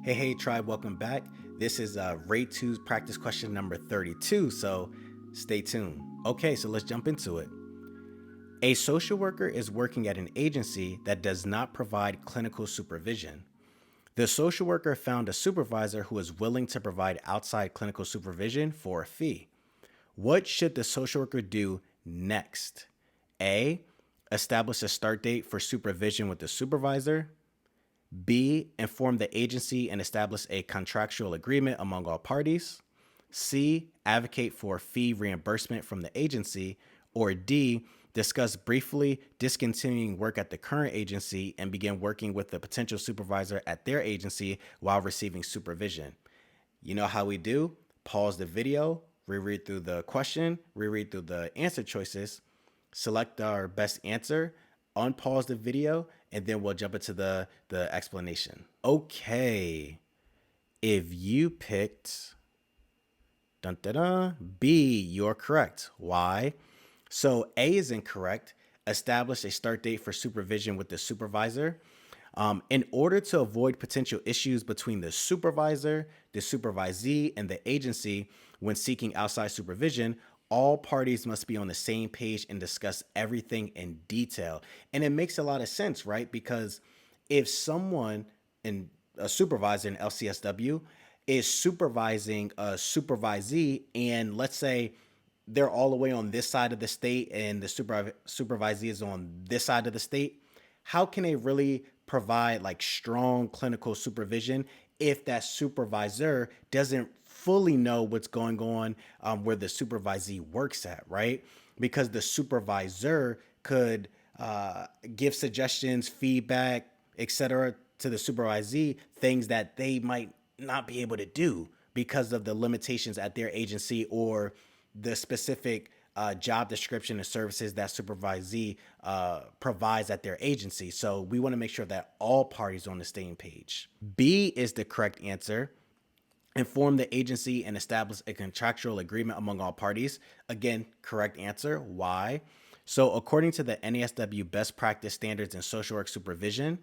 Hey, tribe, welcome back. This is RayTube's practice question number 32, so stay tuned. Okay, so let's jump into it. A social worker is working at an agency that does not provide clinical supervision. The social worker found a supervisor who is willing to provide outside clinical supervision for a fee. What should the social worker do next? A. Establish a start date for supervision with the supervisor. B. Inform the agency and establish a contractual agreement among all parties. C. Advocate for fee reimbursement from the agency. Or D. Discuss briefly discontinuing work at the current agency and begin working with the potential supervisor at their agency while receiving supervision. You know how we do? Pause the video, reread through the question, reread through the answer choices, select our best answer, unpause the video, and then we'll jump into the explanation. Okay. If you picked B, you're correct. Why? So A is incorrect. Establish a start date for supervision with the supervisor. In order to avoid potential issues between the supervisor, the supervisee, and the agency when seeking outside supervision, all parties must be on the same page and discuss everything in detail. And it makes a lot of sense, right? Because if someone in a supervisor in LCSW is supervising a supervisee, and let's say they're all the way on this side of the state and the supervisee is on this side of the state, how can they really provide like strong clinical supervision if that supervisor doesn't fully know what's going on where the supervisee works at, right? Because the supervisor could give suggestions, feedback, etc. to the supervisee, things that they might not be able to do because of the limitations at their agency or the specific job description and services that supervisee provides at their agency. So we want to make sure that all parties are on the same page. B is the correct answer. Inform the agency and establish a contractual agreement among all parties. Again, correct answer. Why? So according to the NASW best practice standards in social work supervision,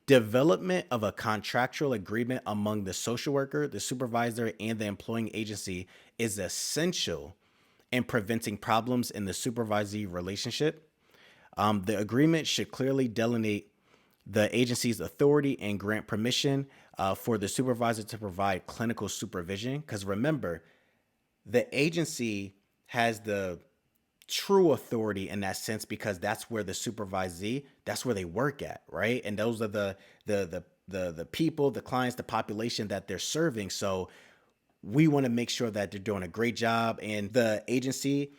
development of a contractual agreement among the social worker, the supervisor, and the employing agency is essential in preventing problems in the supervisee relationship. The agreement should clearly delineate the agency's authority and grant permission for the supervisor to provide clinical supervision. Because remember, the agency has the true authority in that sense because that's where the supervisee, that's where they work at, right? And those are the people, the clients, the population that they're serving. So we want to make sure that they're doing a great job, and the agency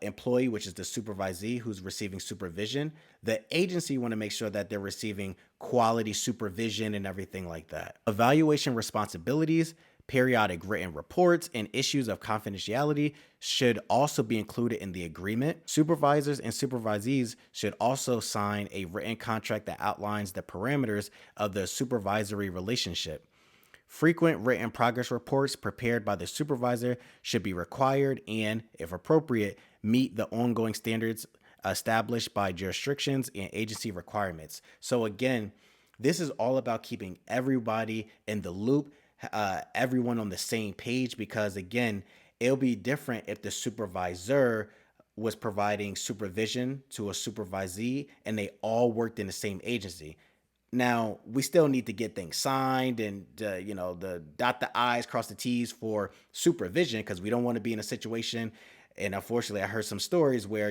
employee, which is the supervisee who's receiving supervision, the agency want to make sure that they're receiving quality supervision and everything like that. Evaluation responsibilities, periodic written reports, and issues of confidentiality should also be included in the agreement. Supervisors and supervisees should also sign a written contract that outlines the parameters of the supervisory relationship. Frequent written progress reports prepared by the supervisor should be required and, if appropriate, meet the ongoing standards established by jurisdictions and agency requirements. So again, this is all about keeping everybody in the loop, everyone on the same page, because again, it'll be different if the supervisor was providing supervision to a supervisee and they all worked in the same agency. Now, we still need to get things signed and, the dot the I's, cross the T's for supervision, because we don't want to be in a situation. And unfortunately, I heard some stories where,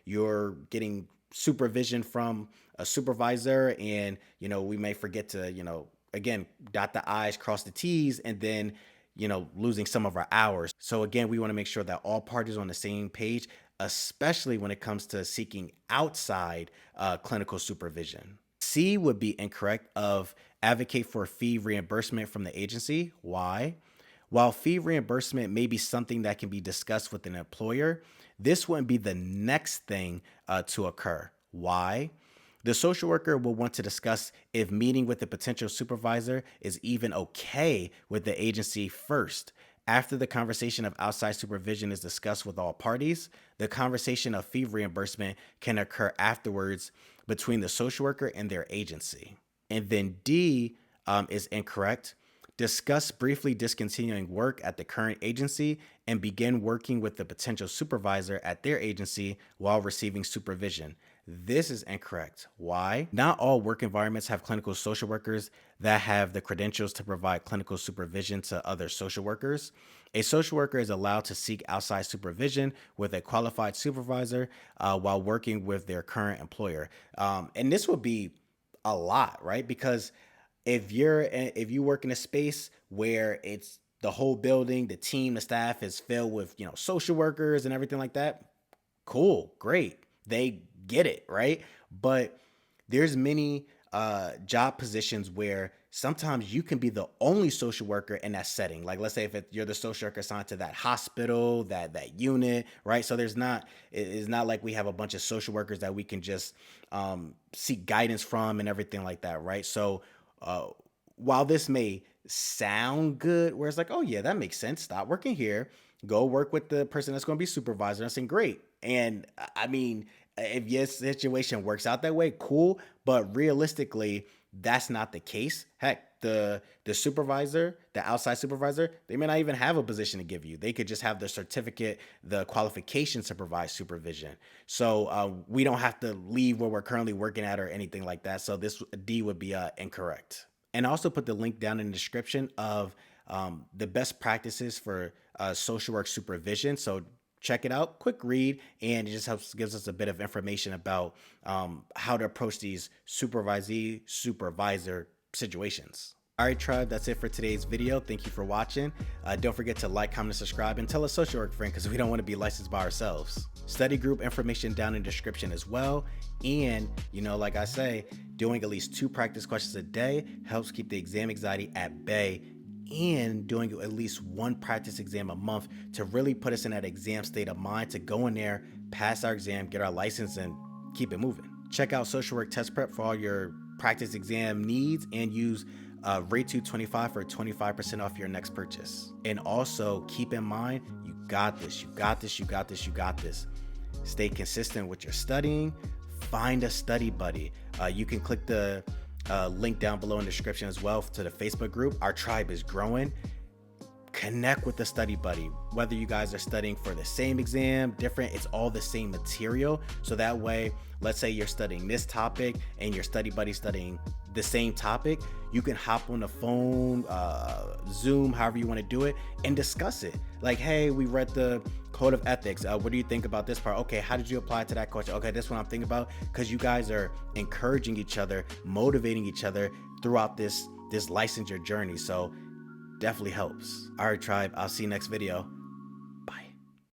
you're getting supervision from a supervisor and, we may forget to, again, dot the I's, cross the T's, and then, losing some of our hours. So again, we want to make sure that all parties are on the same page, especially when it comes to seeking outside clinical supervision. C would be incorrect of advocate for fee reimbursement from the agency. Why? While fee reimbursement may be something that can be discussed with an employer, this wouldn't be the next thing to occur. Why? The social worker will want to discuss if meeting with the potential supervisor is even okay with the agency first. After the conversation of outside supervision is discussed with all parties, the conversation of fee reimbursement can occur afterwards between the social worker and their agency. And then D, is incorrect. Discuss briefly discontinuing work at the current agency and begin working with the potential supervisor at their agency while receiving supervision. This is incorrect. Why? Not all work environments have clinical social workers that have the credentials to provide clinical supervision to other social workers. A social worker is allowed to seek outside supervision with a qualified supervisor while working with their current employer. And this would be a lot, right? Because if you work in a space where it's the whole building, the team, the staff is filled with, social workers and everything like that, cool, great. They get it, right? But there's many job positions where sometimes you can be the only social worker in that setting. Like, let's say if you're the social worker assigned to that hospital, that unit, right? So it's not like we have a bunch of social workers that we can just seek guidance from and everything like that, right? So while this may sound good, where it's like, oh yeah, that makes sense. Stop working here, go work with the person that's going to be supervisor. I'm saying great. And I mean, if your situation works out that way, cool. But realistically, that's not the case. Heck, the supervisor, the outside supervisor, they may not even have a position to give you. They could just have the certificate, the qualifications to provide supervision. So we don't have to leave where we're currently working at or anything like that. So this D would be incorrect. And I also put the link down in the description of the best practices for social work supervision. So check it out, quick read, and it just gives us a bit of information about how to approach these supervisor situations. All right, tribe, that's it for today's video. Thank you for watching. Don't forget to like, comment, and subscribe, and tell a social work friend because we don't want to be licensed by ourselves. Study group information down in the description as well. And, like I say, doing at least 2 practice questions a day helps keep the exam anxiety at bay, and doing at least 1 practice exam a month to really put us in that exam state of mind to go in there, pass our exam, get our license, and keep it moving. Check out Social Work Test Prep for all your practice exam needs, and use RayTube 25 for 25% off your next purchase. And also keep in mind, you got this, you got this, you got this, you got this. Stay consistent with your studying. Find a study buddy. You can click the link down below in the description as well to the Facebook group. Our tribe is growing. Connect with the study buddy. Whether you guys are studying for the same exam, different, it's all the same material. So that way, let's say you're studying this topic and your study buddy studying the same topic, you can hop on the phone, Zoom, however you want to do it, and discuss it. Like, hey, we read the code of ethics. What do you think about this part? Okay, how did you apply to that question? Okay, this one I'm thinking about, because you guys are encouraging each other, motivating each other throughout this licensure journey. So definitely helps. All right, tribe, I'll see you next video.